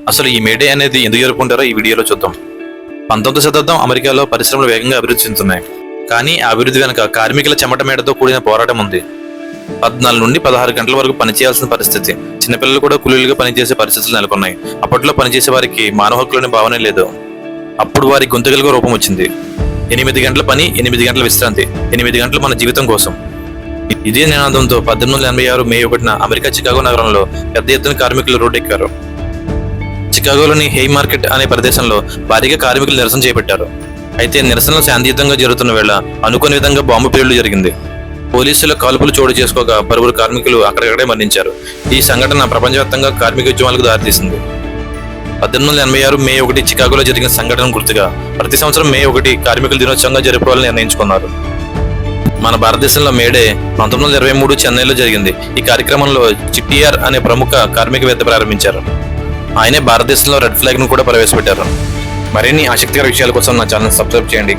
అసలు ఈ మేడే అనేది ఎందుకు జరుపుకుంటారో ఈ వీడియోలో చూద్దాం. 19వ శతాబ్దం అమెరికాలో పరిశ్రమలు వేగంగా అభివృద్ధి చెందుతున్నాయి. కానీ ఆ అభివృద్ధి వెనుక కార్మికుల చెమట మేడతో కూడిన పోరాటం ఉంది. 14 నుండి 16 గంటల వరకు పనిచేయాల్సిన పరిస్థితి, చిన్నపిల్లలు కూడా కూలీలుగా పనిచేసే పరిస్థితులు నెలకొన్నాయి. అప్పట్లో పనిచేసే వారికి మానవ హక్కులనే భావనే లేదు. అప్పుడు వారి గొంతుకలుగా రూపం వచ్చింది. 8 గంటల పని, 8 గంటల విశ్రాంతి, 8 గంటలు మన జీవితం కోసం. ఇదే నినాదంతో 1886 మే 1న అమెరికా చికాగో నగరంలో పెద్ద ఎత్తున కార్మికులు రోడ్డెక్కారు. చికాగోలోని హెయ్ మార్కెట్ అనే ప్రదేశంలో భారీగా కార్మికులు నిరసన చేపట్టారు. అయితే నిరసనలు శాంతియుతంగా జరుగుతున్న వేళ అనుకోని విధంగా బాంబు పేలుడు జరిగింది. పోలీసుల కాల్పులు చోటు చేసుకోగా పలువురు కార్మికులు అక్కడికక్కడే మరణించారు. ఈ సంఘటన ప్రపంచవ్యాప్తంగా కార్మిక ఉద్యమాలకు దారితీసింది. 1886 మే 1 చికాగోలో జరిగిన సంఘటన గుర్తుగా ప్రతి సంవత్సరం మే 1 కార్మికుల దినోత్సవంగా జరుపుకోవాలని నిర్ణయించుకున్నారు. మన భారతదేశంలో మేడే 1923 చెన్నైలో జరిగింది. ఈ కార్యక్రమంలో చిట్టియార్ అనే ప్రముఖ కార్మికవేత్త ప్రారంభించారు. ఆయనే భారతదేశంలో రెడ్ ఫ్లాగ్ ను కూడా ప్రవేశపెట్టారు. మరిన్ని ఆసక్తికర విషయాల కోసం నా ఛానల్ సబ్స్క్రైబ్ చేయండి.